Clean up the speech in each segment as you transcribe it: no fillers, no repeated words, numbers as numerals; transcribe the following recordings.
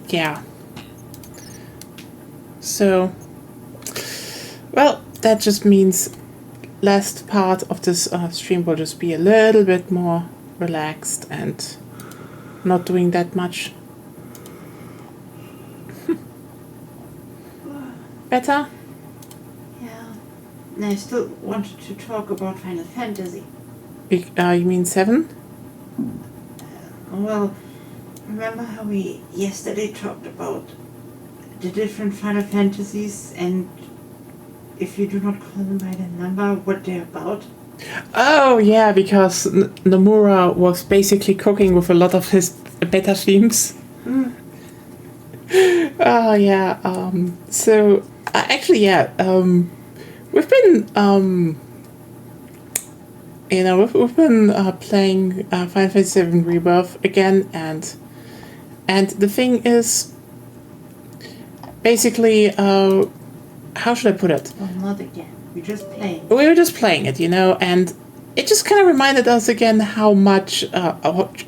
yeah. So, well, that just means last part of this stream will just be a little bit more relaxed and not doing that much. Better? Yeah. And I still wanted to talk about Final Fantasy. You mean 7? Well, remember how we yesterday talked about the different Final Fantasies and if you do not call them by the number, what they're about? Oh, yeah, because Nomura was basically cooking with a lot of his beta themes. Oh, yeah. So, actually, yeah. We've been, we've been playing Final Fantasy VII Rebirth again, and the thing is, basically, how should I put it? Well, not again. We're just playing. We were just playing it, and it just kind of reminded us again how much,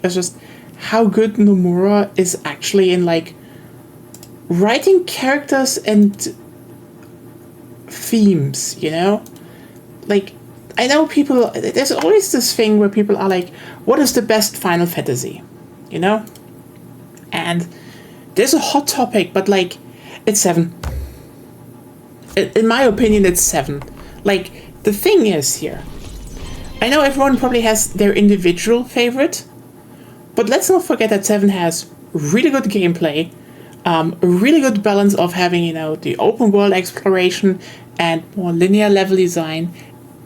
just how good Nomura is actually in, like, writing characters and themes, Like, I know people, there's always this thing where people are like, what is the best Final Fantasy? And there's a hot topic, but, like, it's 7. In my opinion, it's 7. Like, the thing is here, I know everyone probably has their individual favorite, but let's not forget that 7 has really good gameplay, a really good balance of having, the open world exploration and more linear level design.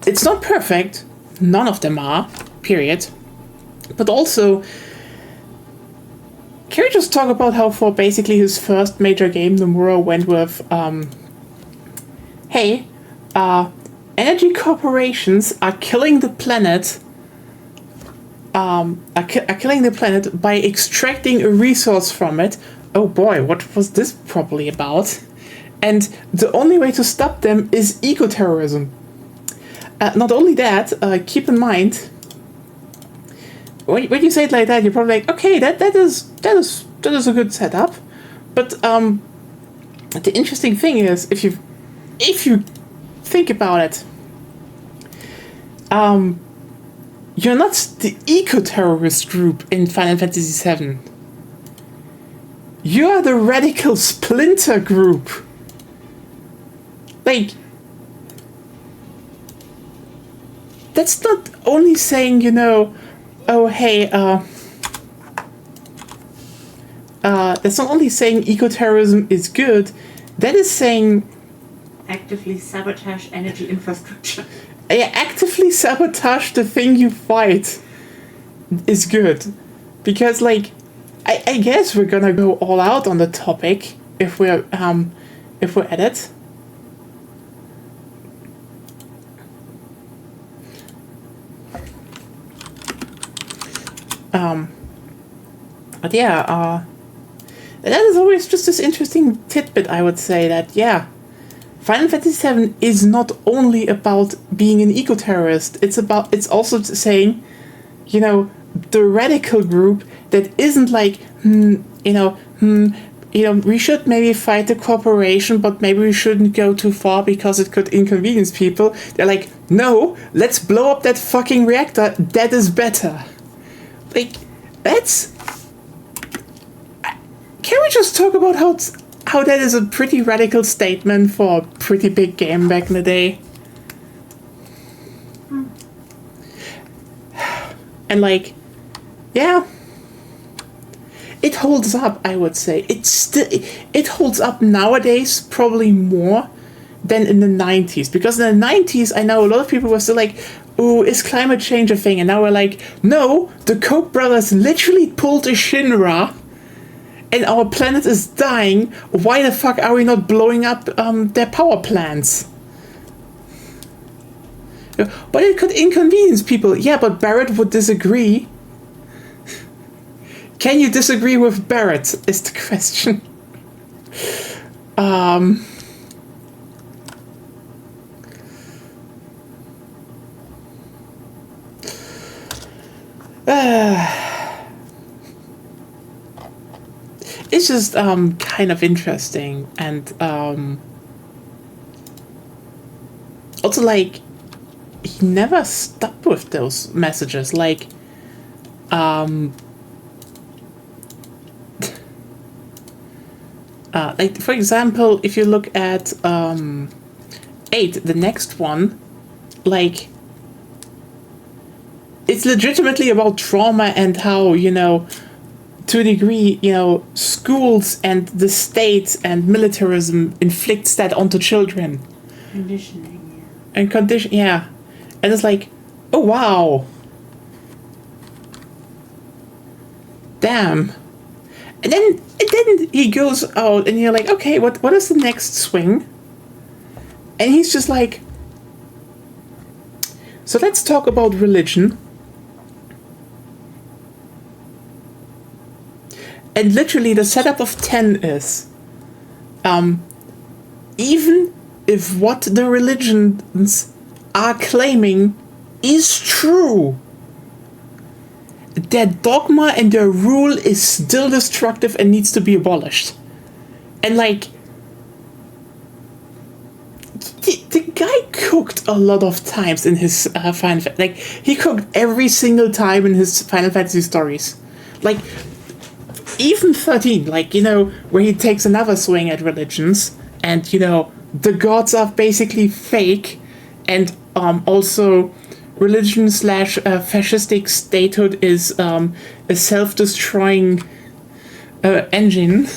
It's not perfect, none of them are, period. But also, can we just talk about how for basically his first major game, Nomura went with, hey, energy corporations are killing the planet, are killing the planet by extracting a resource from it. Oh boy, what was this probably about? And the only way to stop them is eco-terrorism. Not only that, keep in mind, when you say it like that, you're probably like, okay, that is a good setup. But the interesting thing is, if you think about it, you're not the eco-terrorist group in Final Fantasy VII. You are the radical splinter group. Like, that's not only saying, oh, hey, that's not only saying eco-terrorism is good, that is saying actively sabotage energy infrastructure. Yeah, actively sabotage the thing you fight is good. Because, like, I guess we're gonna go all out on the topic if we're at it. But yeah, that is always just this interesting tidbit, I would say, that, yeah, Final Fantasy VII is not only about being an eco-terrorist, it's also saying, the radical group that isn't like, we should maybe fight the corporation, but maybe we shouldn't go too far because it could inconvenience people. They're like, no, let's blow up that fucking reactor, that is better. Like, that's... Can we just talk about how that is a pretty radical statement for a pretty big game back in the day? And, like, yeah, it holds up, I would say. It holds up nowadays probably more than in the 90s. Because in the 90s, I know a lot of people were still like, ooh, is climate change a thing? And now we're like, no, the Koch brothers literally pulled a Shinra and our planet is dying. Why the fuck are we not blowing up their power plants? But it could inconvenience people. Yeah, but Barrett would disagree. Can you disagree with Barrett, is the question. it's just kind of interesting, and also like he never stopped with those messages. Like like for example, if you look at 8, the next one, like it's legitimately about trauma and how, you know, to a degree, you know, schools and the state and militarism inflicts that onto children. Conditioning, And condition, yeah. And it's like, oh wow. Damn. And then he goes out and you're like, okay, what is the next swing? And he's just like, so let's talk about religion. And literally the setup of 10 is, even if what the religions are claiming is true, their dogma and their rule is still destructive and needs to be abolished. And like, the guy cooked a lot of times in his Final Fantasy. Like, he cooked every single time in his Final Fantasy stories. Like, even 13, like, you know, where he takes another swing at religions, and, you know, the gods are basically fake, and also religion slash fascistic statehood is a self-destroying engine.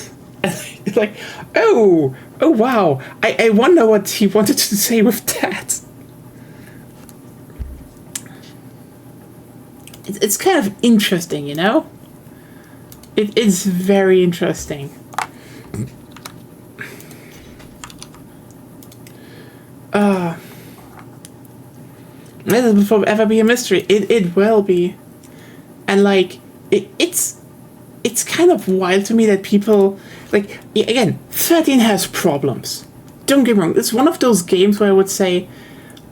It's like, oh wow, I wonder what he wanted to say with that. It's kind of interesting, you know? It is very interesting. This will ever be a mystery. It will be. And like, it's kind of wild to me that people, like, again, 13 has problems. Don't get me wrong, it's one of those games where I would say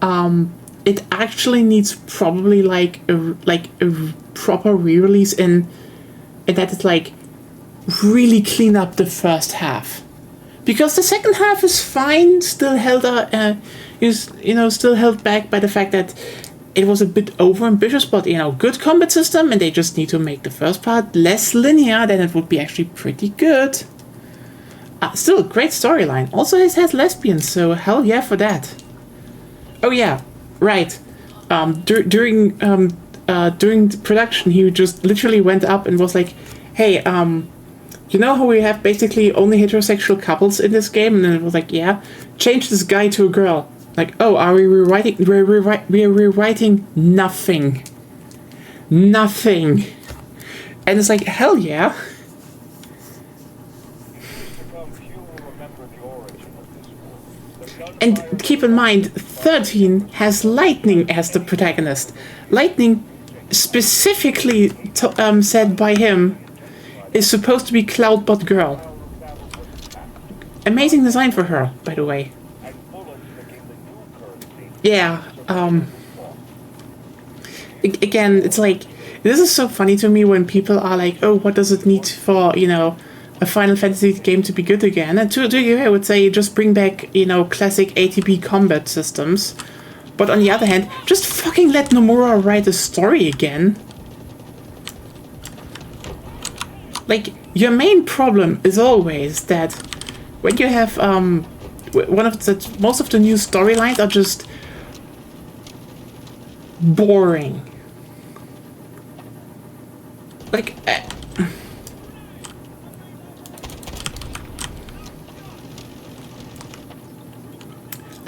it actually needs probably like a proper re-release in that it's like really clean up the first half, because the second half is fine, still held still held back by the fact that it was a bit over ambitious, but you know, good combat system, and they just need to make the first part less linear, then it would be actually pretty good. Still a great storyline. Also, it has lesbians, so hell yeah for that. Oh yeah, right. During the production, he just literally went up and was like, hey, you know how we have basically only heterosexual couples in this game? And then it was like, yeah, change this guy to a girl. Like, oh, are we rewriting? We're rewriting nothing. Nothing. And it's like, hell yeah. And keep in mind, 13 has Lightning as the protagonist. Lightning, specifically said by him, is supposed to be Cloudbot Girl. Amazing design for her, by the way. Yeah, again, it's like, this is so funny to me when people are like, oh, what does it need for, you know, a Final Fantasy game to be good again? And to you, I would say just bring back, you know, classic ATB combat systems. But on the other hand, just fucking let Nomura write a story again. Like, your main problem is always that when you have most of the new storylines are just boring. Like,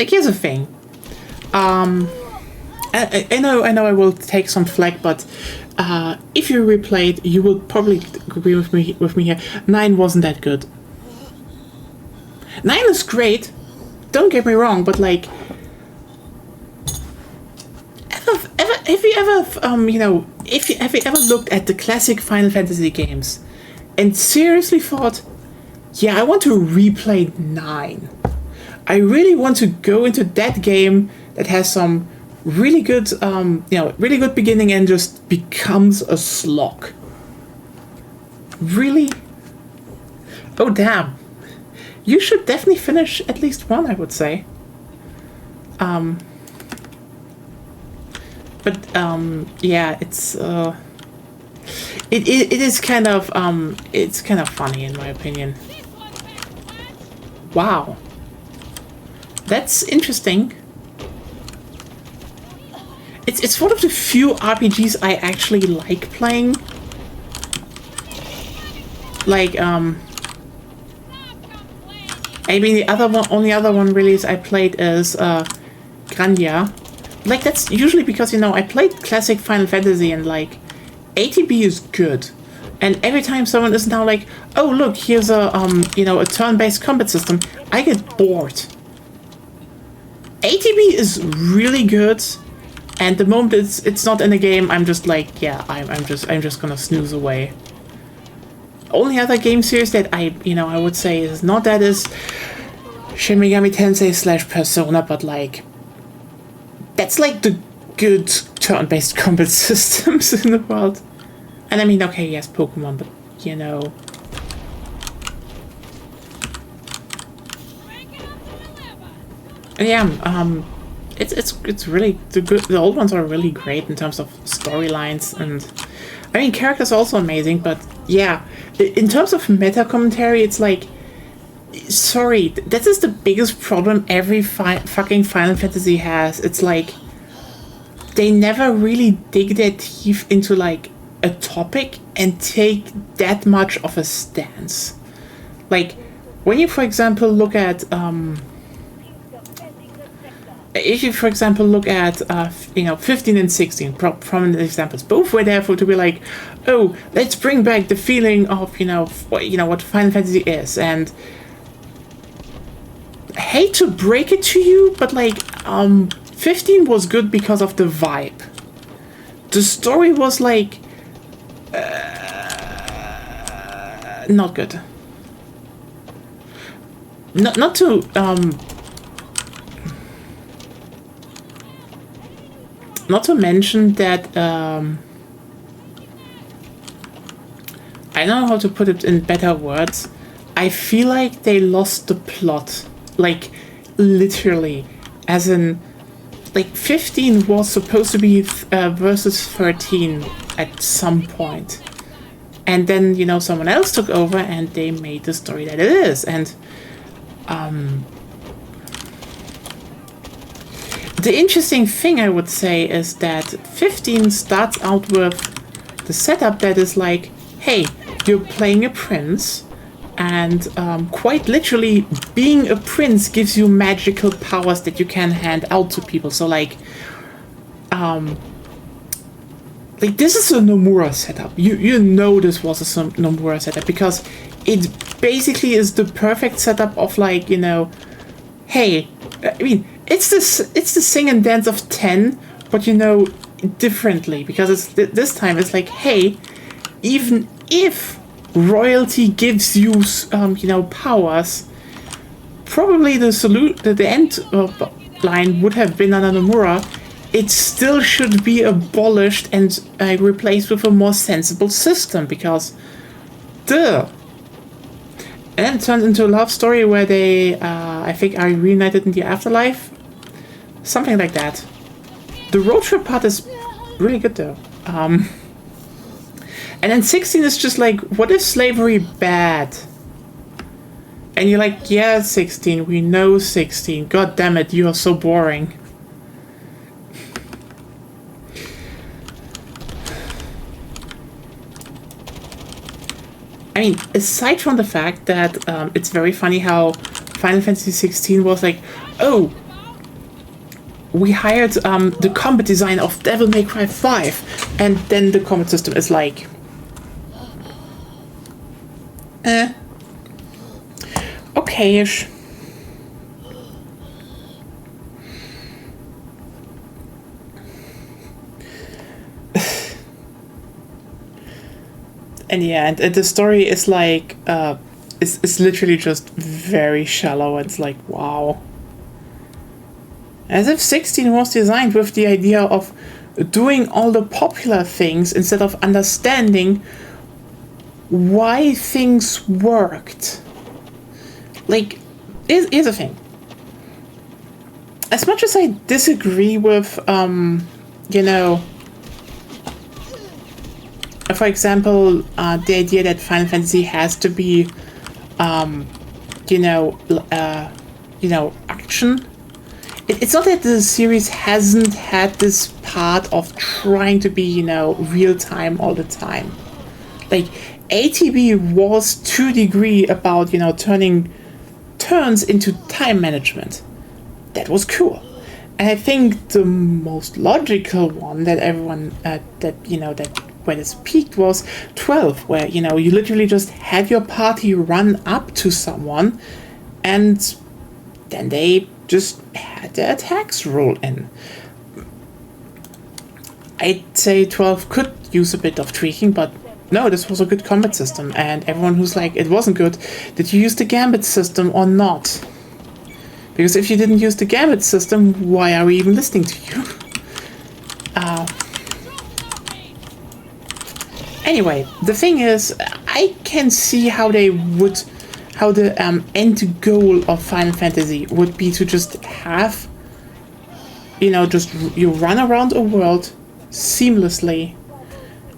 here's the thing. I know I will take some flack, but if you replayed, you will probably agree with me here. 9 wasn't that good. 9 is great. Don't get me wrong, but like, have you ever looked at the classic Final Fantasy games and seriously thought, yeah, I want to replay 9. I really want to go into that game that has some really good, really good beginning and just becomes a slog. Really? Oh, damn. You should definitely finish at least one, I would say. Yeah, it is kind of, it's kind of funny in my opinion. Wow. That's interesting. It's one of the few RPGs I actually like playing. Like, I mean, the only other one really I played is, Grandia. Like, that's usually because, you know, I played classic Final Fantasy and, like, ATB is good. And every time someone is now like, oh, look, here's a, you know, a turn-based combat system, I get bored. ATB is really good, and the moment it's not in the game, I'm just like, yeah, I'm just gonna snooze away. Only other game series that I would say is not that is Shin Megami Tensei / Persona, but like, that's like the good turn-based combat systems in the world. And I mean, okay, yes, Pokemon, but you know. And yeah, it's really the old ones are really great in terms of storylines, and I mean, characters are also amazing, but yeah, in terms of meta commentary, it's like, sorry, that is the biggest problem every fucking Final Fantasy has. It's like, they never really dig their teeth into like a topic and take that much of a stance. Like, when you, for example, look at if you, for example, look at, 15 and 16, prominent examples, both were there to be like, oh, let's bring back the feeling of, what Final Fantasy is. And I hate to break it to you, but like, 15 was good because of the vibe. The story was like, not good. Not to, not to mention that, I don't know how to put it in better words. I feel like they lost the plot. Like, literally. As in, like, 15 was supposed to be versus 13 at some point. And then, someone else took over and they made the story that it is. And, the interesting thing I would say is that 15 starts out with the setup that is like, hey, you're playing a prince, and quite literally, being a prince gives you magical powers that you can hand out to people. So like this is a Nomura setup. You know this was a Nomura setup because it basically is the perfect setup of like, hey, I mean, it's the sing and dance of 10, but differently, because it's this time it's like, hey, even if royalty gives you powers, probably the end line would have been under Nomura. It still should be abolished and replaced with a more sensible system, because duh. And then it turns into a love story where they, I think, are reunited in the afterlife. Something like that. The road trip part is really good, though. And then 16 is just like, what is slavery bad? And you're like, yeah, 16, we know 16. God damn it, you are so boring. I mean, aside from the fact that it's very funny how Final Fantasy 16 was like, oh, we hired the combat design of Devil May Cry 5, and then the combat system is like, okay-ish. And yeah, and the story is like, it's literally just very shallow. It's like, wow. As if 16 was designed with the idea of doing all the popular things instead of understanding why things worked. Like, here's the thing. As much as I disagree with, you know, for example, the idea that Final Fantasy has to be, you know, action. It's not that the series hasn't had this part of trying to be, you know, real time all the time. Like, ATB was to a degree about, you know, turning turns into time management. That was cool. And I think the most logical one that everyone, where this peaked was 12, where, you know, you literally just had your party run up to someone and then they just had their attacks roll in. I'd say 12 could use a bit of tweaking, but no, this was a good combat system, and everyone who's like, it wasn't good, did you use the Gambit system or not? Because if you didn't use the Gambit system, why are we even listening to you? Anyway, the thing is, I can see how the end goal of Final Fantasy would be to just have, you know, just you run around a world seamlessly,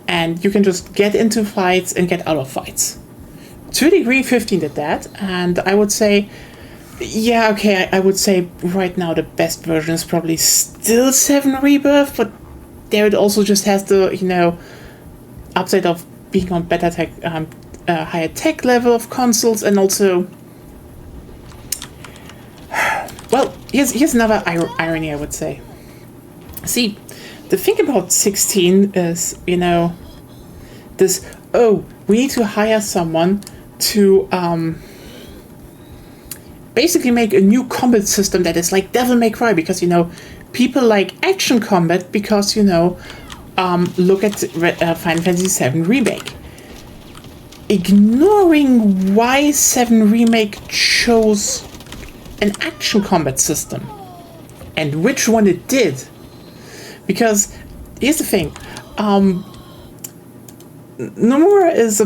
and you can just get into fights and get out of fights. To a degree, 15 did that, and I would say, yeah, okay, I would say right now the best version is probably still 7 Rebirth, but there it also just has the, you know, upside of being on better tech, higher tech level of consoles, and also, well, here's another irony, I would say. See, the thing about 16 is, you know, this, oh, we need to hire someone to basically make a new combat system that is like Devil May Cry, because, you know, people like action combat because, you know, look at Final Fantasy VII Remake. Ignoring why 7 Remake chose an action combat system and which one it did. Because here's the thing, Nomura is a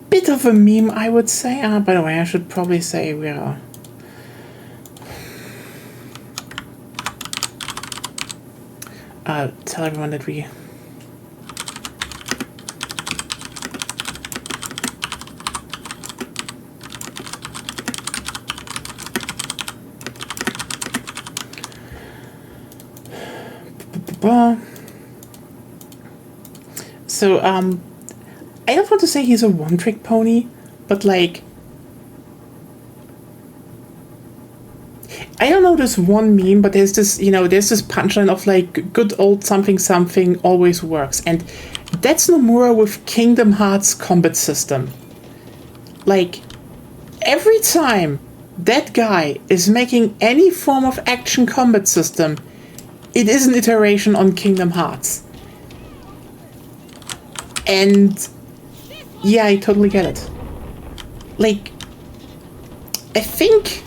bit of a meme, I would say. By the way, I should probably say we are. Tell everyone that we. So, I don't want to say he's a one-trick pony, but like, I don't know this one meme, but there's this, you know, there's this punchline of like, good old something something always works, and that's Nomura with Kingdom Hearts combat system. Like, every time that guy is making any form of action combat system, it is an iteration on Kingdom Hearts. And yeah, I totally get it. Like, I think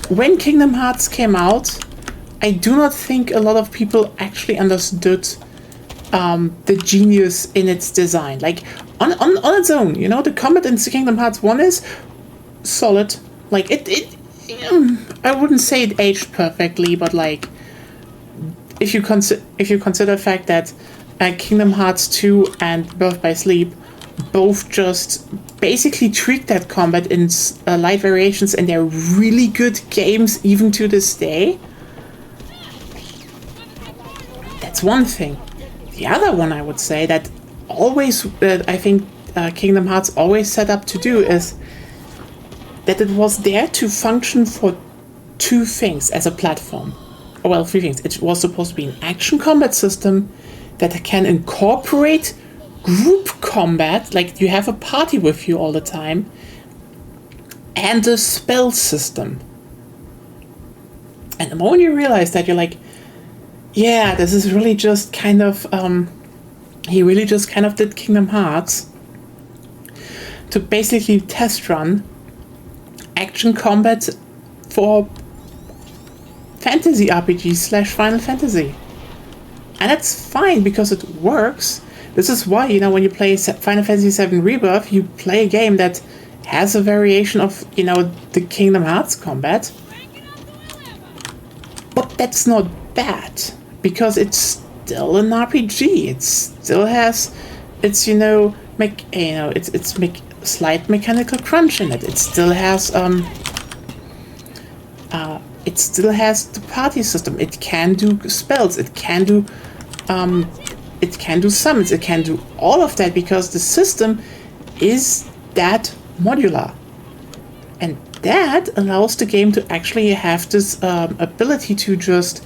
when Kingdom Hearts came out, I do not think a lot of people actually understood the genius in its design. Like, on its own, you know, the combat in Kingdom Hearts 1 is solid. Like, I wouldn't say it aged perfectly, but like, if you consider the fact that Kingdom Hearts 2 and Birth by Sleep both just basically tweak that combat in light variations, and they're really good games even to this day. That's one thing. The other one I would say that always, I think Kingdom Hearts always set up to do is that it was there to function for 2 things as a platform. Well, 3 things. It was supposed to be an action combat system that can incorporate group combat, like you have a party with you all the time, and a spell system. And the moment you realize that, you're like, yeah, this is really just kind of, he really just kind of did Kingdom Hearts to basically test run action combat for fantasy RPG / Final Fantasy. And that's fine because it works. This is why, you know, when you play Final Fantasy VII Rebirth, you play a game that has a variation of, you know, the Kingdom Hearts combat. But that's not bad, because it's still an RPG. It still has its, you know, slight mechanical crunch in it. It still has the party system. It can do spells. It can do summons. It can do all of that because the system is that modular, and that allows the game to actually have this ability to just,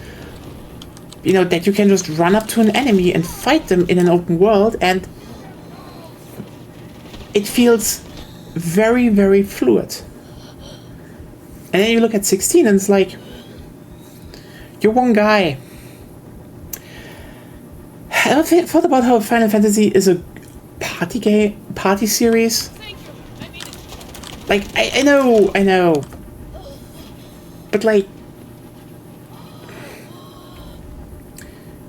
you know, that you can just run up to an enemy and fight them in an open world, and it feels very, very fluid. And then you look at 16 and it's like, you're one guy. Have you thought about how Final Fantasy is a party series? Like, I know. But like,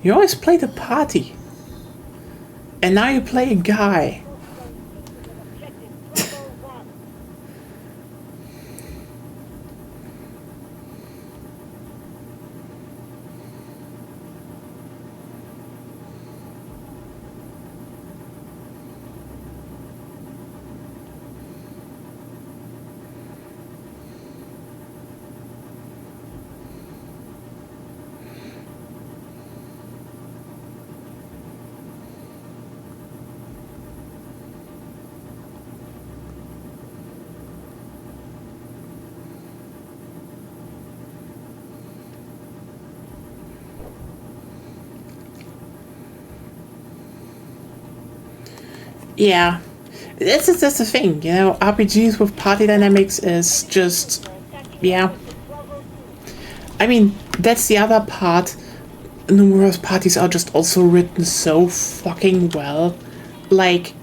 you always play the party. And now you play a guy. Yeah, that's the thing, you know, RPGs with party dynamics is just, yeah. I mean, that's the other part. Numerous parties are just also written so fucking well. Like,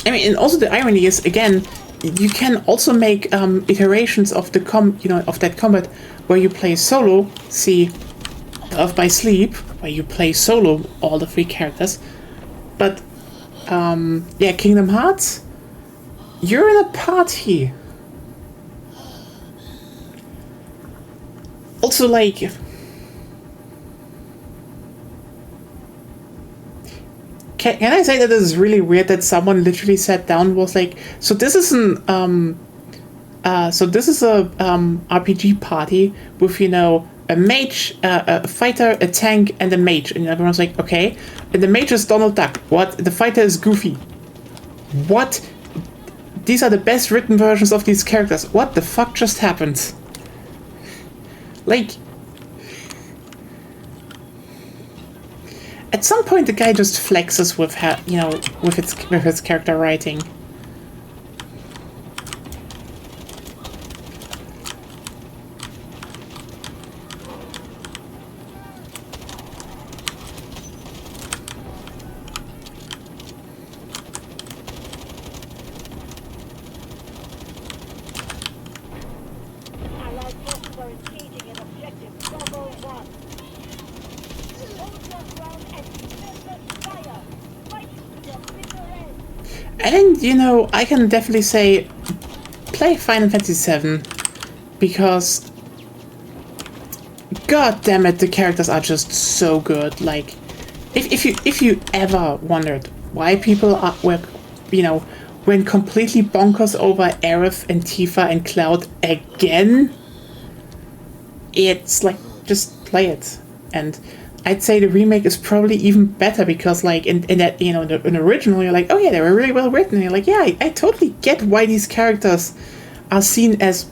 I mean, and also the irony is, again, you can also make iterations of the of that combat where you play solo. See, of my sleep, where you play solo all the 3 characters. But yeah, Kingdom Hearts, you're in a party. Also, like, can I say that this is really weird that someone literally sat down and was like, so this is a RPG party with, you know, a mage, a fighter, a tank, and a mage. And everyone's like, okay. And the mage is Donald Duck. What? The fighter is Goofy. What? These are the best written versions of these characters. What the fuck just happened? Like, at some point the guy just flexes with with his character writing. And, you know, I can definitely say, play Final Fantasy VII, because, god damn it, the characters are just so good. Like, if you ever wondered why people went completely bonkers over Aerith and Tifa and Cloud again, it's like, just play it. And I'd say the remake is probably even better because, like, in that, you know, in the original, you're like, oh yeah, they were really well written. And you're like, yeah, I totally get why these characters are seen as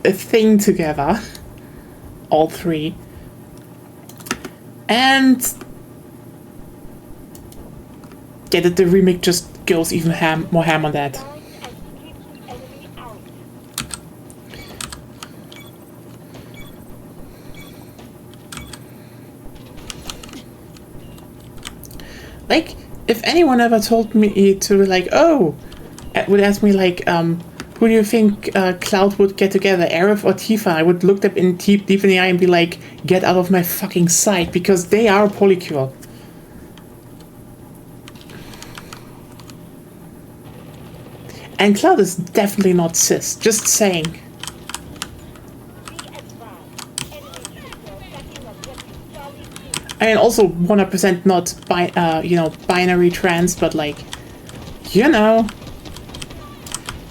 a thing together, all 3. And yeah, the remake just goes even more ham on that. Like, if anyone ever told me to, like, would ask me, like, who do you think Cloud would get together, Aerith or Tifa? I would look them in deep in the eye and be like, get out of my fucking sight, because they are Polycule. And Cloud is definitely not cis, just saying. I mean, also 100% not binary trans, but like, you know,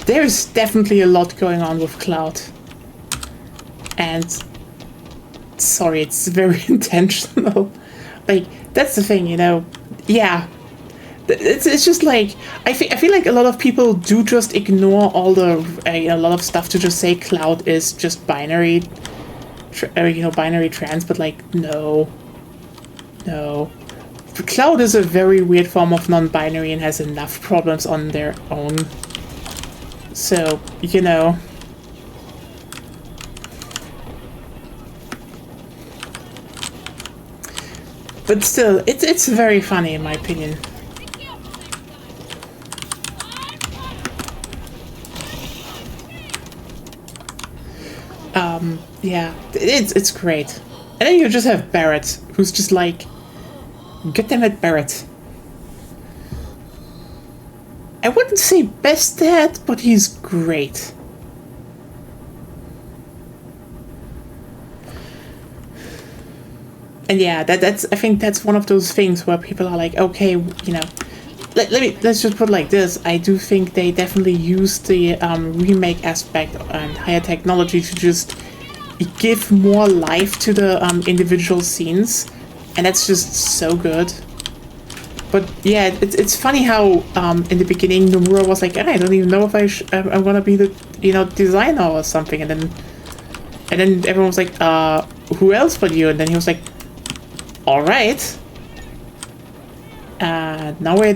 there's definitely a lot going on with Cloud. And sorry, it's very intentional. Like, that's the thing, you know. Yeah. It's just like, I feel like a lot of people do just ignore all the a lot of stuff to just say Cloud is just binary, binary trans, but like, no. Cloud is a very weird form of non-binary and has enough problems on their own. So, you know. But still, it's very funny in my opinion. Yeah, it's great. And then you just have Barret, who's just like, get them at Barret. I wouldn't say best dad, but he's great. And yeah, that's I think that's one of those things where people are like, okay, you know, let's just put it like this. I do think they definitely used the remake aspect and higher technology to just give more life to the individual scenes, and that's just so good. But yeah, it's funny how in the beginning Nomura was like, I don't even know if I'm gonna be the designer or something, and then everyone was like, who else but you? And then he was like, all right. Now we're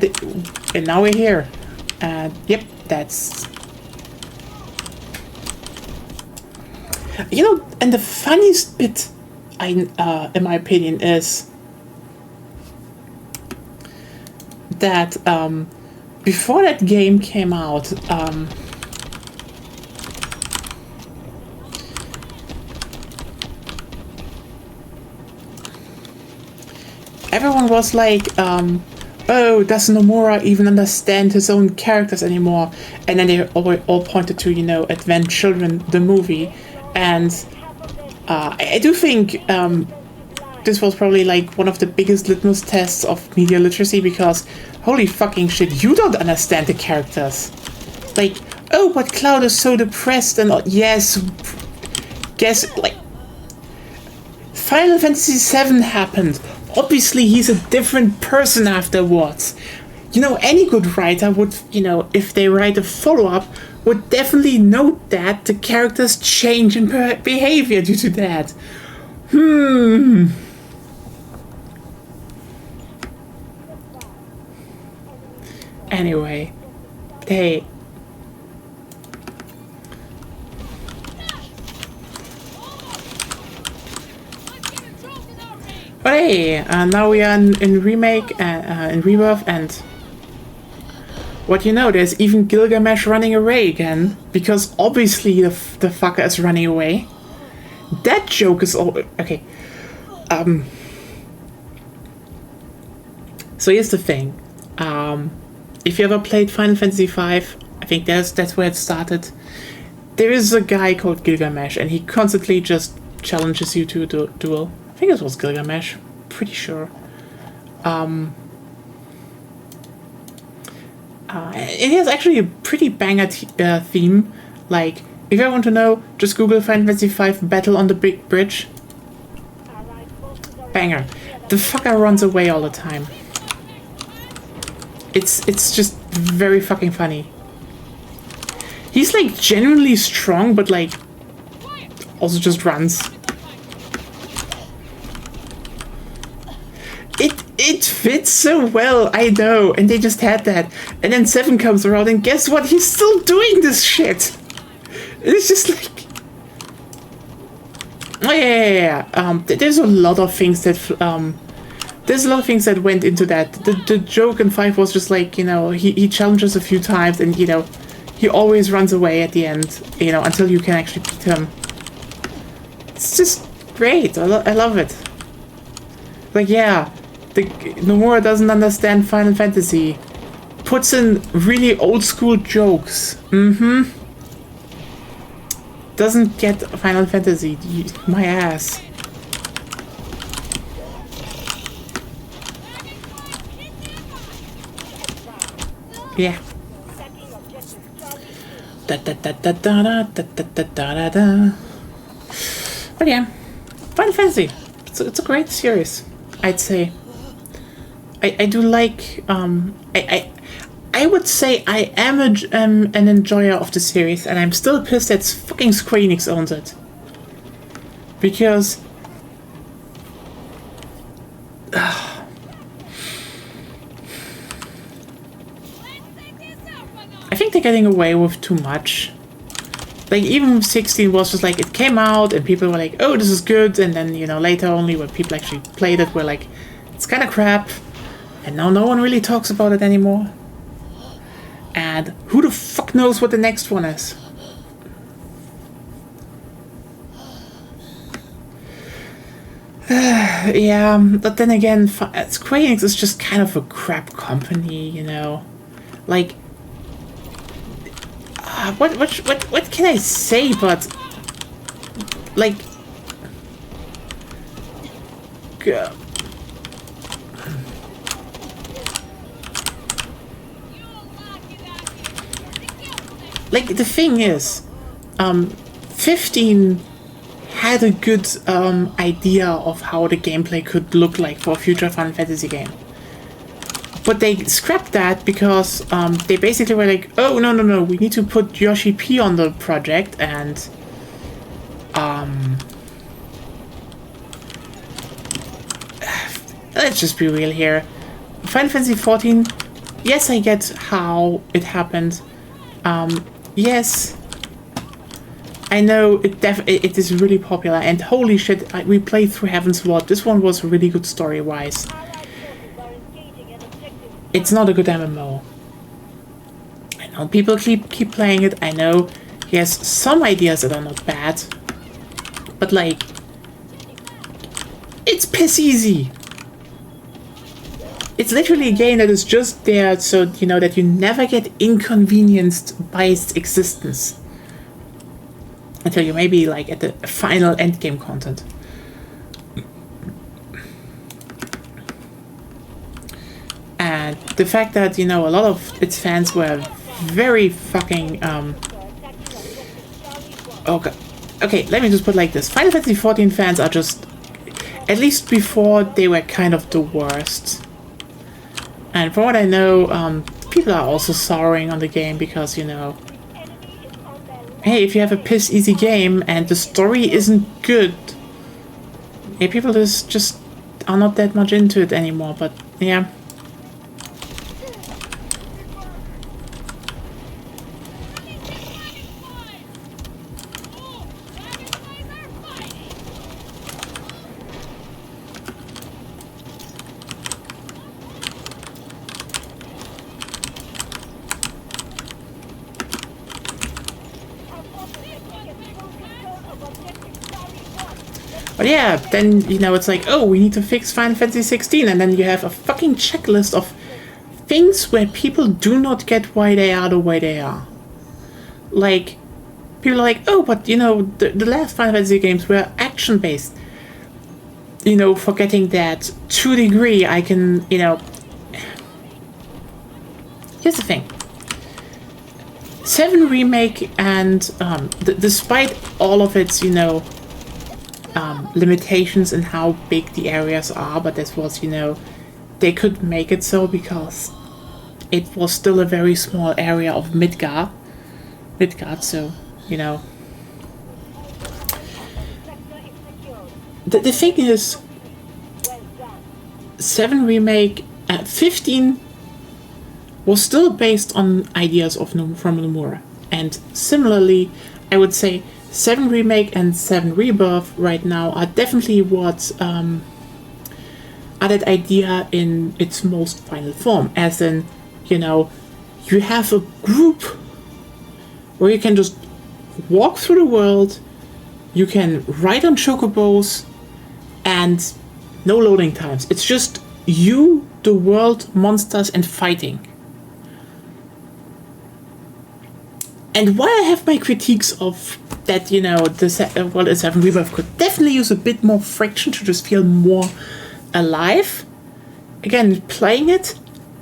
here. Yep, that's. And the funniest bit, in my opinion, is that before that game came out, everyone was like, oh, does Nomura even understand his own characters anymore? And then they all pointed to, Advent Children, the movie. And I do think this was probably like one of the biggest litmus tests of media literacy, because holy fucking shit, you don't understand the characters. Like, oh, but Cloud is so depressed and yes, guess, like, Final Fantasy VII happened. Obviously, he's a different person afterwards. Any good writer would, if they write a follow-up, would definitely note that the characters change in behavior due to that. Anyway, hey. But hey, now we are in Remake, in Rebirth, and there's even Gilgamesh running away again, because obviously the fucker is running away. That joke is all okay. So here's the thing. If you ever played Final Fantasy V, I think that's where it started. There is a guy called Gilgamesh, and he constantly just challenges you to a duel. I think it was Gilgamesh, pretty sure. It has actually a pretty banger theme. Like, if you want to know, just Google Final Fantasy V Battle on the Big Bridge. Banger. The fucker runs away all the time. It's just very fucking funny. He's like genuinely strong, but like also just runs. It fits so well, I know, and they just had that. And then 7 comes around, and guess what? He's still doing this shit. It's just like, oh yeah. There's a lot of things that went into that. The joke in 5 was just like, he challenges a few times, and he always runs away at the end, you know, until you can actually beat him. It's just great. I love it. Like, yeah, Nomura doesn't understand Final Fantasy. Puts in really old school jokes. Doesn't get Final Fantasy. My ass. Yeah. But yeah, Final Fantasy. It's a great series, I'd say. I do like I would say I am an enjoyer of the series, and I'm still pissed that fucking Square Enix owns it. Because I think they're getting away with too much. Like, even 16 was just like, it came out and people were like, oh, this is good, and then, you know, later only when people actually played it were like, it's kind of crap, and now no one really talks about it anymore. And who the fuck knows what the next one is? Yeah, but then again, Square Enix is just kind of a crap company, you know? Like, what can I say, but like, like, the thing is, 15 had a good idea of how the gameplay could look like for a future Final Fantasy game. But they scrapped that because they basically were like, oh, no, we need to put Yoshi P on the project, and let's just be real here. Final Fantasy XIV, yes, I get how it happened. Yes, I know it is really popular, and holy shit, we played through Heaven's Ward. This one was really good story-wise. It's not a good MMO. I know people keep playing it. I know he has some ideas that are not bad, but like, it's piss easy. It's literally a game that is just there so, you know, that you never get inconvenienced by its existence until you maybe like at the final endgame content. And the fact that, you know, a lot of its fans were very fucking okay, let me just put it like this. Final Fantasy XIV fans are just, at least before, they were kind of the worst. And from what I know, people are also souring on the game because, you know, hey, if you have a piss easy game and the story isn't good, hey, people just are not that much into it anymore. But yeah. But yeah, then, you know, it's like, oh, we need to fix Final Fantasy 16, and then you have a fucking checklist of things where people do not get why they are the way they are. Like, people are like, oh, but, you know, the last Final Fantasy games were action-based. You know, forgetting that, to a degree, I can, you know... Here's the thing. 7 Remake, and despite all of its, you know... limitations in how big the areas are, but this was, you know, they could make it so because it was still a very small area of Midgard, so, you know. The thing is, 7 Remake, 15 was still based on ideas of from Nomura, and similarly, I would say 7 Remake and 7 Rebirth right now are definitely what are that idea in its most final form, as in, you know, you have a group where you can just walk through the world, you can ride on chocobos, and no loading times. It's just you, the world, monsters, and fighting. And while I have my critiques of that, you know, the World at 7 Rebirth could definitely use a bit more friction to just feel more alive, again, playing it,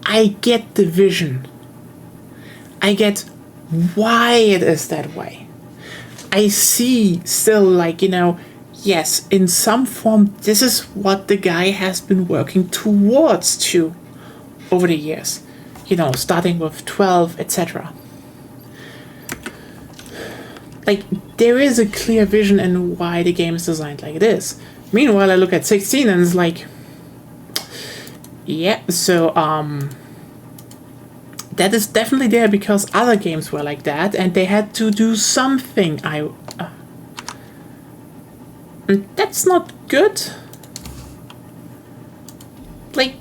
I get the vision. I get why it is that way. I see still, like, you know, yes, in some form, this is what the guy has been working towards to over the years. You know, starting with 12, etc. Like, there is a clear vision in why the game is designed like it is. Meanwhile, I look at 16 and it's like, yeah, so, that is definitely there because other games were like that and they had to do something. That's not good. Like,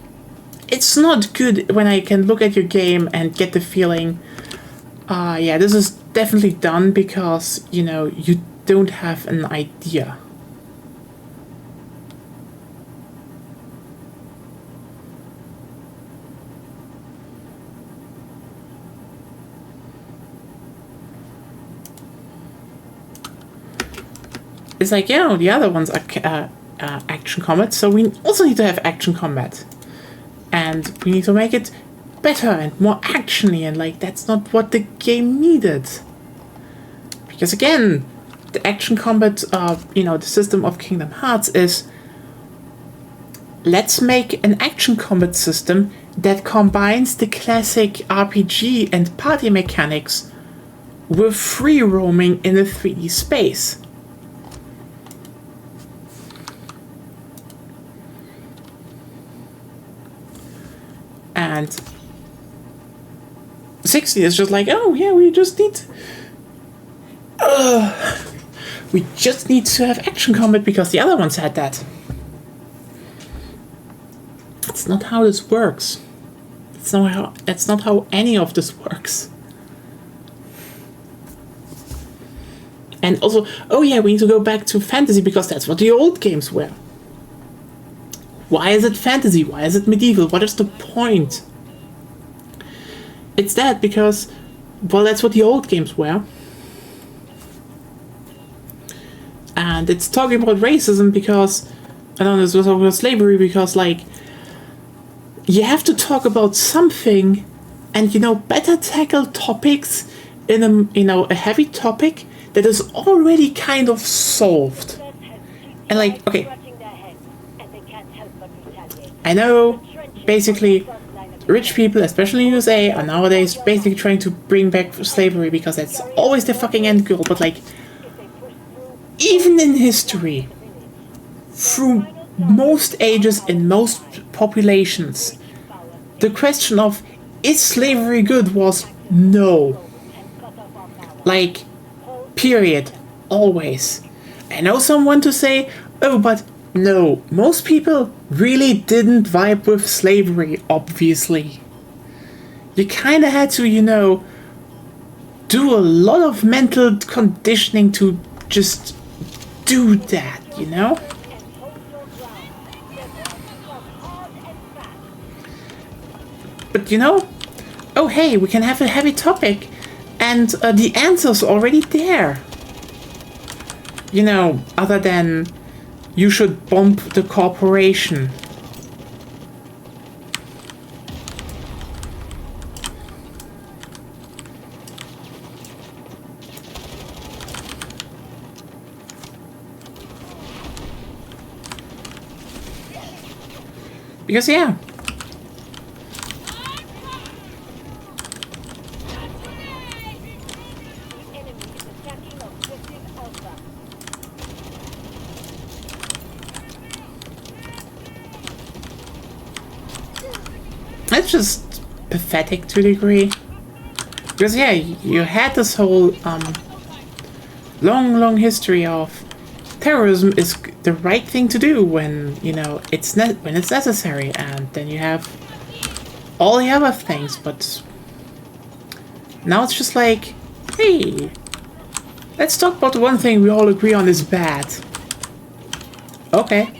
it's not good when I can look at your game and get the feeling, yeah, this is definitely done because, you know, you don't have an idea. It's like, you know, the other ones are action combat, so we also need to have action combat. And we need to make it better and more actiony, and like, that's not what the game needed. Because again, the action combat, you know, the system of Kingdom Hearts is, let's make an action combat system that combines the classic RPG and party mechanics with free roaming in a 3D space. And 60 is just like, oh yeah, we just need to have action combat because the other ones had that. That's not how this works. That's not how any of this works. And also, oh yeah, we need to go back to fantasy because that's what the old games were. Why is it fantasy? Why is it medieval? What is the point? It's that because, well, that's what the old games were. And it's talking about racism because, I don't know, this was talking about slavery because, like, you have to talk about something and, you know, better tackle topics in a, you know, a heavy topic that is already kind of solved. And, like, okay, I know, basically, rich people, especially in the USA, are nowadays basically trying to bring back slavery because that's always the fucking end goal. But, like, even in history, through most ages in most populations, the question of, is slavery good, was no. Like, period. Always. I know someone to say, oh, but no, most people really didn't vibe with slavery, obviously. You kinda had to, you know, do a lot of mental conditioning to just do that, you know? But, you know, oh hey, we can have a heavy topic, and the answer's already there. You know, other than, you should bomb the corporation. Because, yeah. It's just pathetic to a degree. Because, yeah, you had this whole long history of terrorism is the right thing to do when, you know, when it's necessary, and then you have all the other things, but now it's just like, Hey, let's talk about the one thing we all agree on is bad. Okay.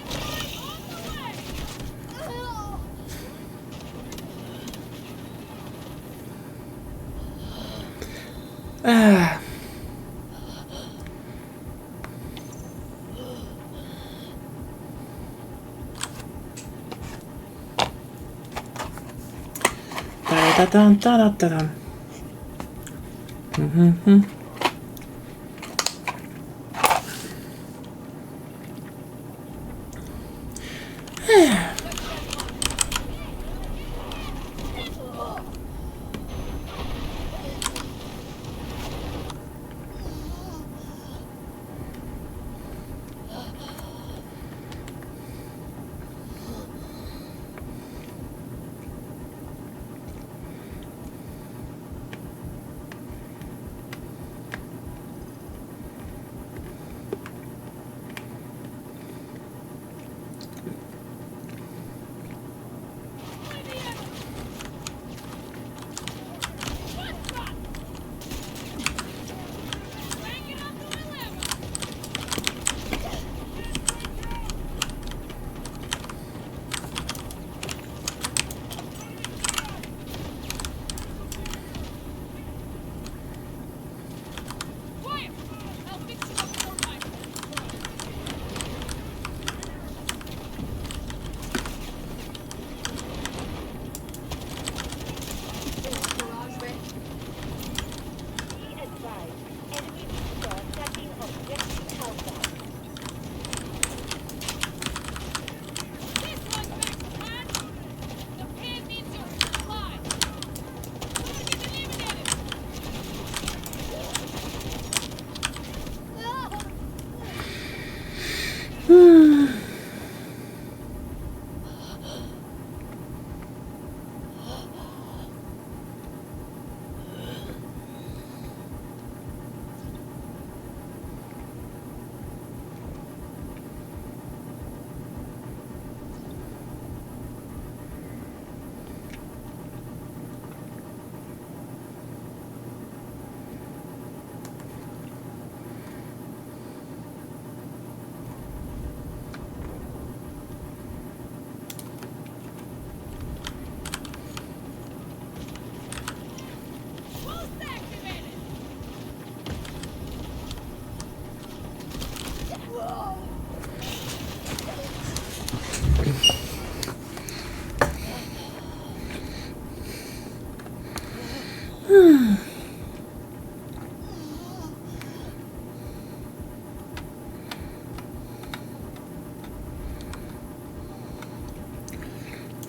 Ah. Da-da-dun-da-da-dun. Mm-hmm.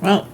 Well,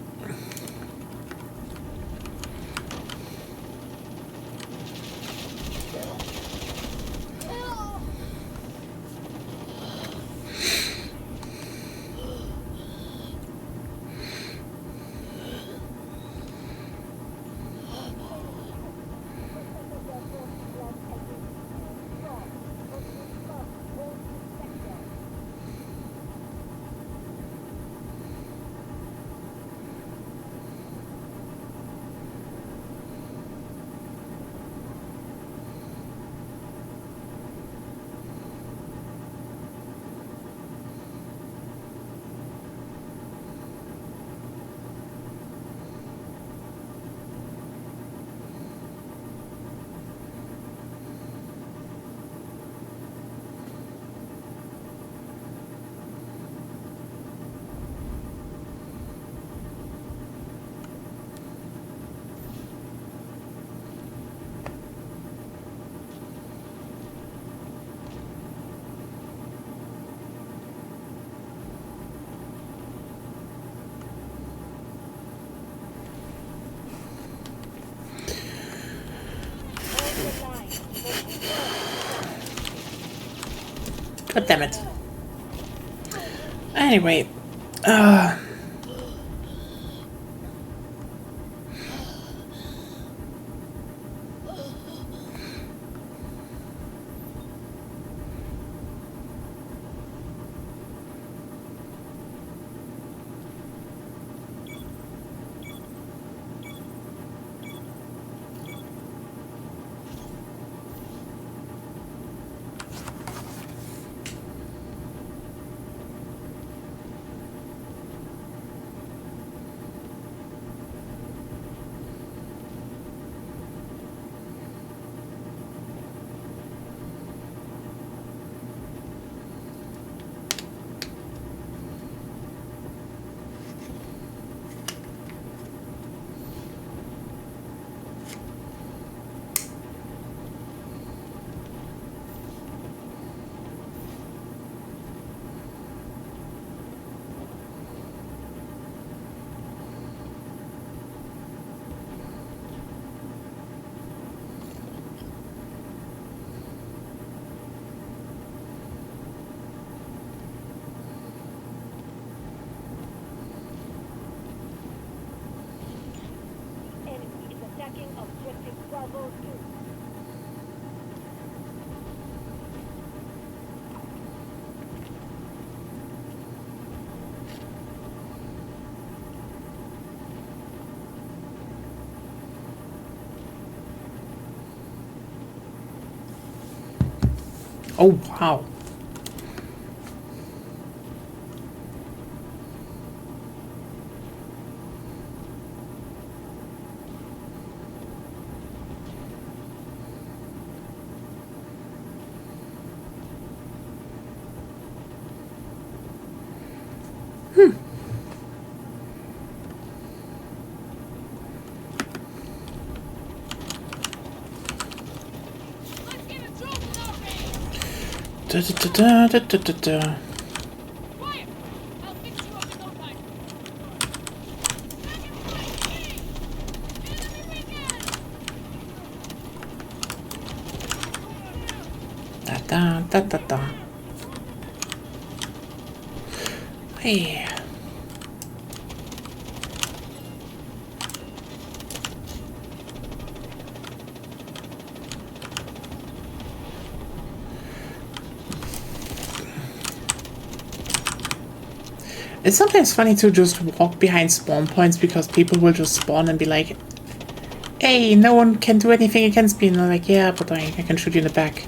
God damn it. Anyway, Oh, wow. Da, da, da, da, da, da, da. Da, da, da, da, da. Hey. It's sometimes funny to just walk behind spawn points because people will just spawn and be like, hey, no one can do anything against me. And I'm like, yeah, but I can shoot you in the back.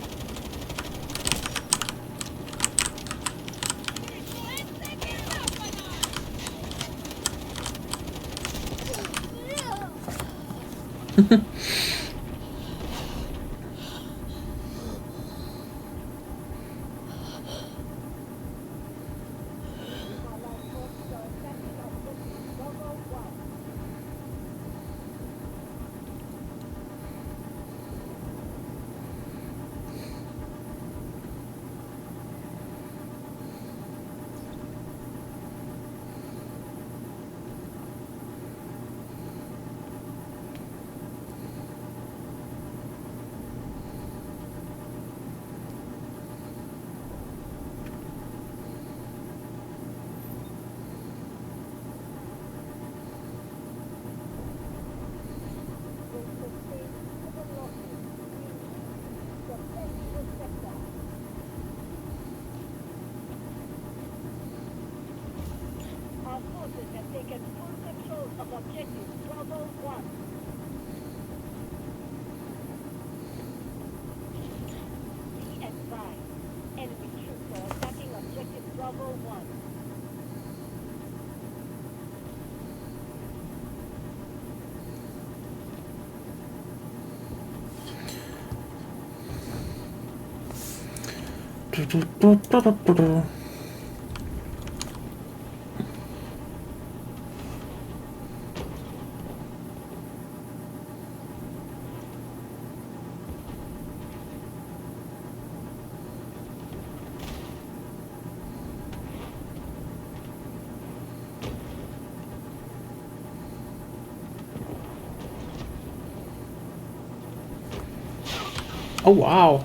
Oh, wow.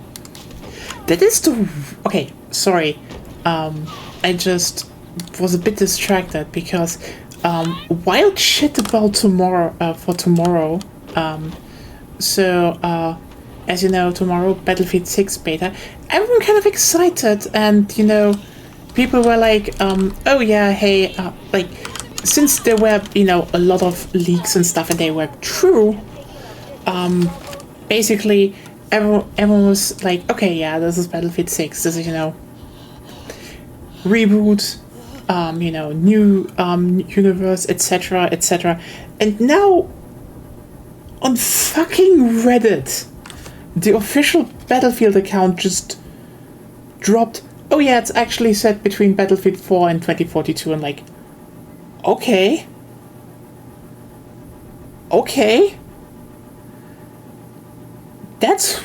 That is the... Okay, sorry. I just was a bit distracted because wild shit about tomorrow, for tomorrow. As you know, tomorrow, Battlefield 6 beta. Everyone kind of excited and, you know, people were like, oh yeah, hey, like, since there were, you know, a lot of leaks and stuff and they were true, basically everyone was like, okay, yeah, this is Battlefield 6, this is, you know, reboot, you know, new universe, etc., etc. And now on fucking Reddit, the official Battlefield account just dropped, oh yeah, it's actually set between Battlefield 4 and 2042, and like, okay, that's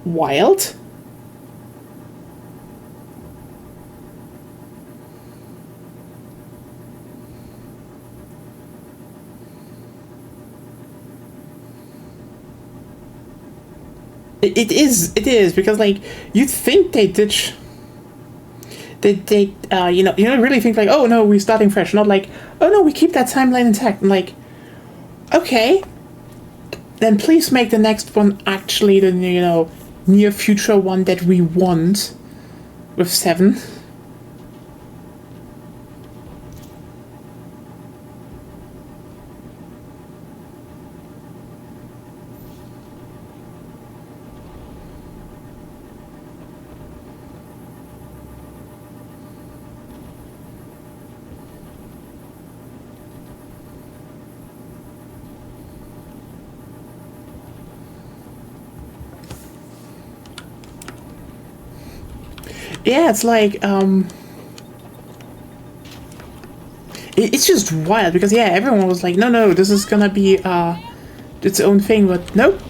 wild. It is because like you'd think they ditch. They you know really think like, oh no, we're starting fresh, not like, oh no, we keep that timeline intact. I'm like, okay, then please make the next one actually the, you know, near future one that we want with 7. Yeah, it's like, it's just wild, because, yeah, everyone was like, no, this is gonna be, its own thing, but nope,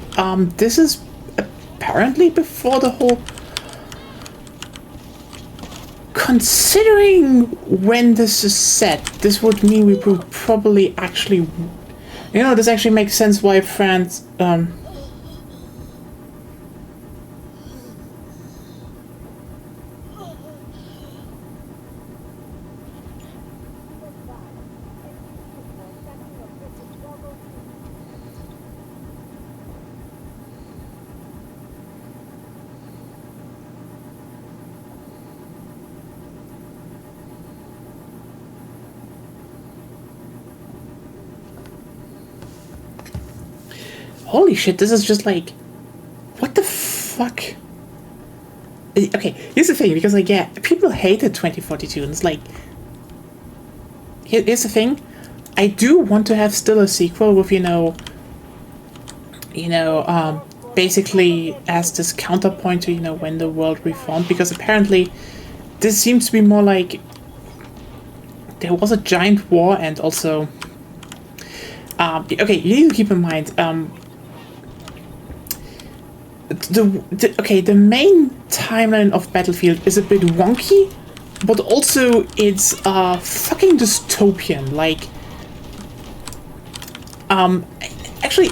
this is apparently before the whole... Considering when this is set, this would mean we would probably actually... You know, this actually makes sense why France, holy shit, this is just like... What the fuck? Okay, here's the thing, because, like, yeah, people hated 2042, and it's like... Here's the thing. I do want to have still a sequel with, basically as this counterpoint to, when the world reformed, because apparently this seems to be more like... There was a giant war, and also... okay, you need to keep in mind, the main timeline of Battlefield is a bit wonky, but also it's fucking dystopian. Like, actually,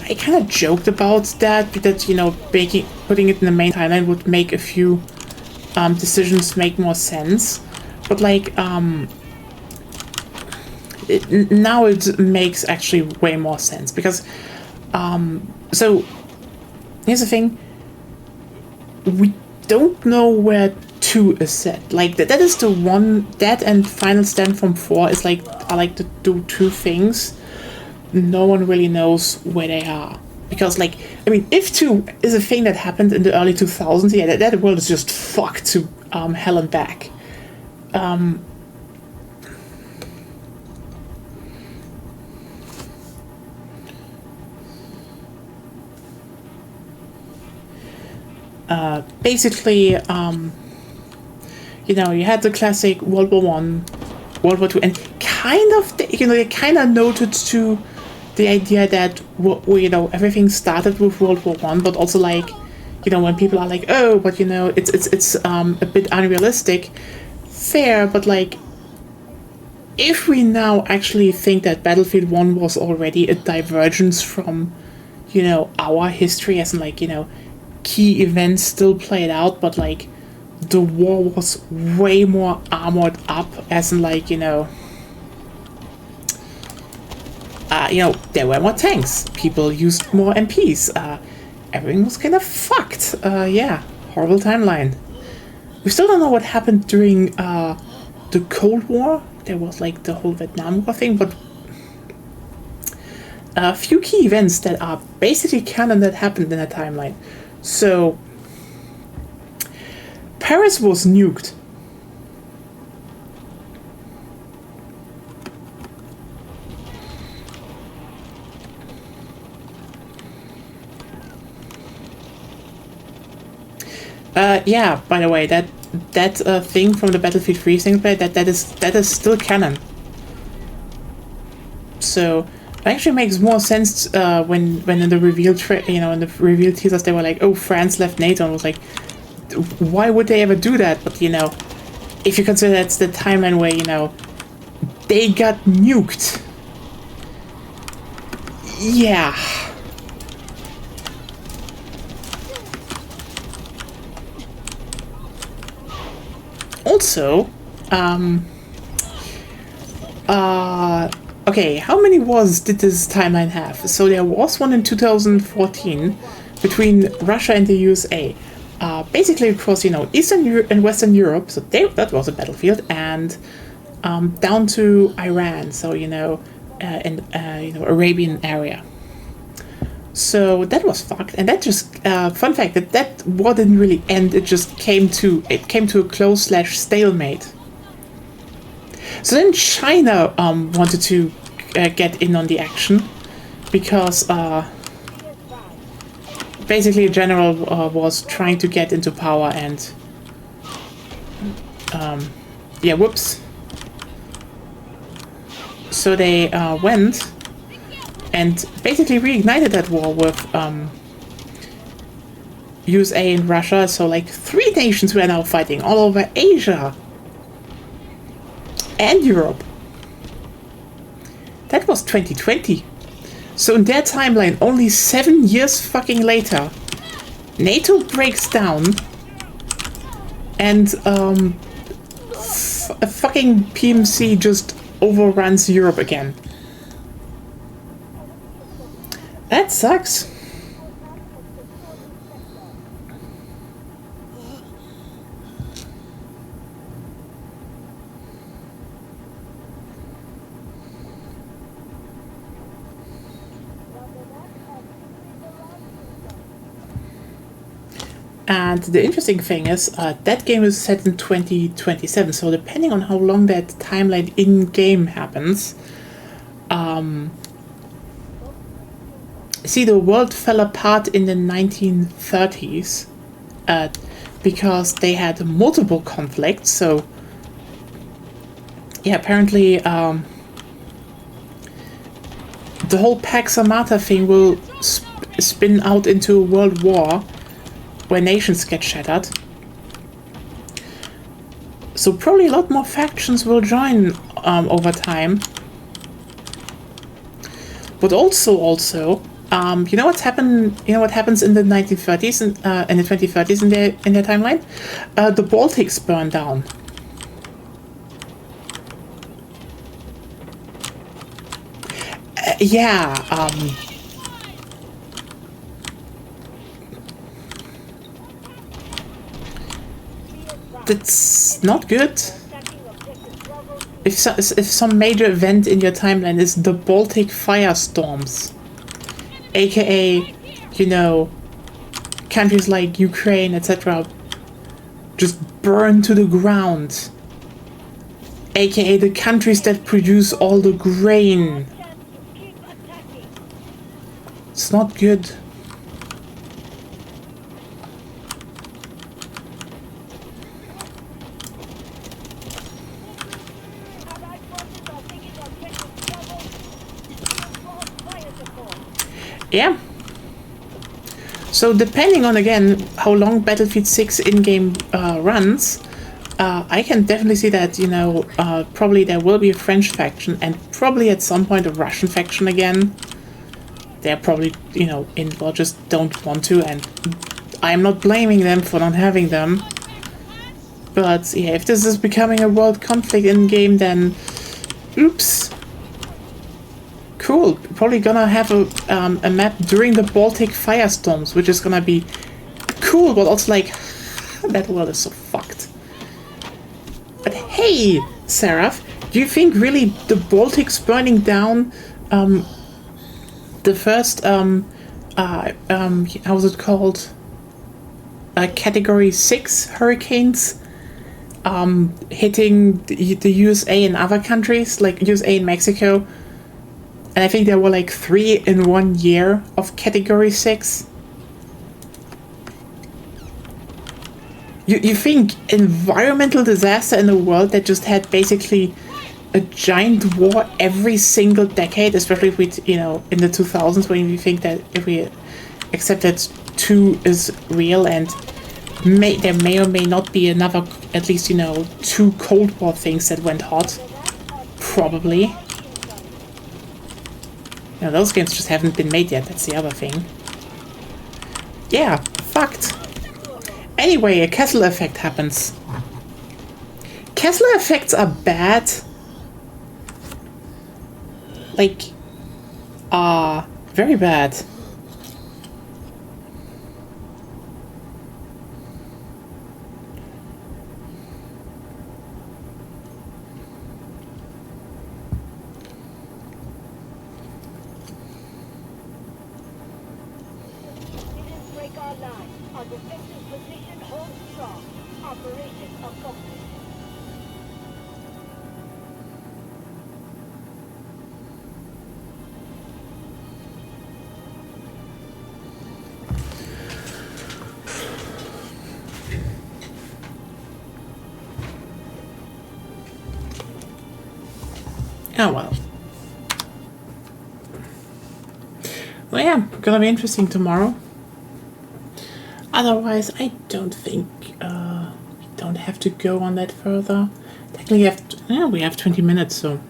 I kind of joked about that putting it in the main timeline would make a few decisions make more sense, but like now it makes actually way more sense, because so here's the thing, we don't know where 2 is set. Like, that is the one, that and Final Stand from 4 is like, I like to do 2 things. No one really knows where they are. Because, like, I mean, if 2 is a thing that happened in the early 2000s, yeah, that world is just fucked to hell and back. Basically, you had the classic World War One, World War Two, and kind of, they kind of noted to the idea that everything started with World War One, but also like, when people are like, oh, but it's a bit unrealistic. Fair, but like, if we now actually think that Battlefield 1 was already a divergence from, our history, as in like, key events still played out, but like the war was way more armored up, as in like, there were more tanks, people used more MPs, everything was kind of fucked. Yeah, horrible timeline. We still don't know what happened during the Cold War. There was like the whole Vietnam War thing, but a few key events that are basically canon that happened in that timeline. So, Paris was nuked. Yeah, by the way, that thing from the Battlefield 3 single player, that is still canon. So it actually makes more sense when in the reveal in the reveal teasers they were like, oh, France left NATO, and I was like, why would they ever do that? But if you consider that's the timeline where they got nuked. Yeah. Also, okay, okay, how many wars did this timeline have? So there was one in 2014 between Russia and the USA. Basically across, Eastern Europe and Western Europe, so that was a battlefield, and down to Iran, so, in, Arabian area. So that was fucked, and that just, fun fact, that war didn't really end, it just came to a close/stalemate. So then China wanted to get in on the action, because basically a general was trying to get into power and whoops. So they went and basically reignited that war with USA and Russia. So like 3 nations were now fighting all over Asia and Europe. That was 2020. So in their timeline, only 7 years fucking later, NATO breaks down and a fucking PMC just overruns Europe again. That sucks. And the interesting thing is, that game is set in 2027, so depending on how long that timeline in-game happens, see, the world fell apart in the 1930s, because they had multiple conflicts, so, yeah, apparently, the whole Pax Amata thing will spin out into a world war, where nations get shattered. So probably a lot more factions will join over time. But also, you know what's happened? You know what happens in the 1930s and in the 2030s in their timeline? The Baltics burn down. That's not good. If some major event in your timeline is the Baltic firestorms, aka, countries like Ukraine, etc., just burn to the ground, aka the countries that produce all the grain. It's not good. Yeah. So depending on, again, how long Battlefield 6 in-game runs, I can definitely see that, probably there will be a French faction and probably at some point a Russian faction again. They're probably, just don't want to, and I'm not blaming them for not having them. But yeah, if this is becoming a world conflict in-game, then oops. Cool. Probably gonna have a map during the Baltic firestorms, which is gonna be cool, but also like, that world is so fucked. But hey, Seraph, do you think really the Baltic's burning down, the first, how was it called? Category 6 hurricanes, hitting the USA and other countries, like USA and Mexico? And I think there were like 3 in 1 year of Category 6. You think environmental disaster in a world that just had basically a giant war every single decade, especially if we, in the 2000s, when we think that if we accept that 2 is real and there may or may not be another, at least, 2 Cold War things that went hot. Probably. Those games just haven't been made yet, that's the other thing. Yeah, fucked. Anyway, a Kessler effect happens. Kessler effects are bad. Like, very bad. Break our line. Our defensive position holds strong. Operation accomplished. Oh well. Well, yeah, gonna be interesting tomorrow. Otherwise, I don't think we don't have to go on that further. Technically, we have 20 minutes, so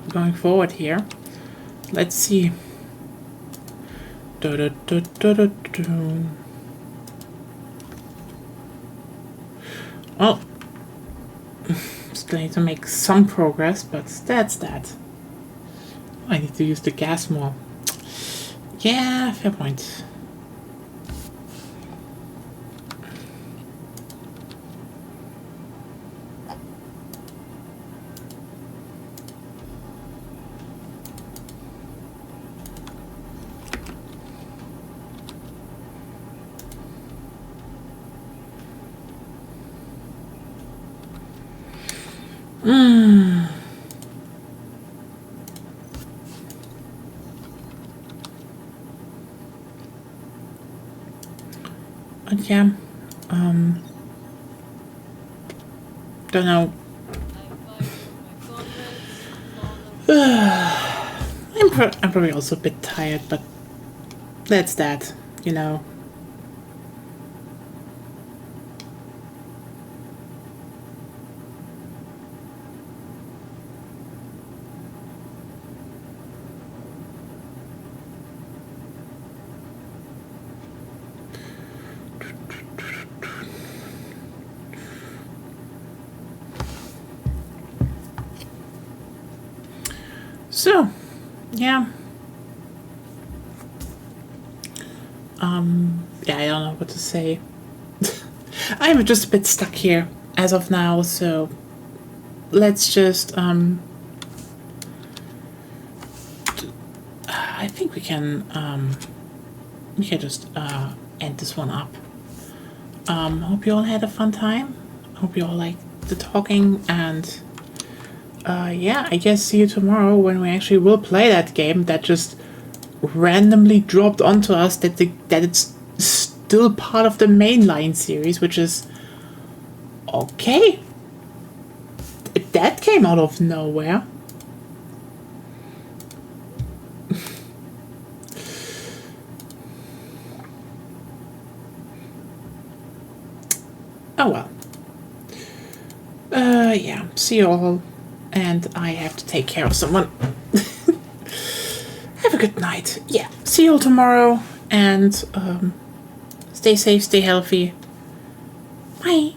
going forward here. Let's see. Oh, still need to make some progress, but that's that. I need to use the gas more. Yeah, fair point. But yeah, don't know. I'm probably also a bit tired, but that's that, you know. So, yeah. Yeah, I don't know what to say. I'm just a bit stuck here as of now, so let's just, I think we can just, end this one up. Hope you all had a fun time. Hope you all liked the talking, and yeah, I guess see you tomorrow when we actually will play that game that just randomly dropped onto us that it's still part of the mainline series, which is okay. That came out of nowhere. Oh well. Yeah, see you all. And I have to take care of someone. Have a good night. Yeah, see you all tomorrow. And stay safe, stay healthy. Bye.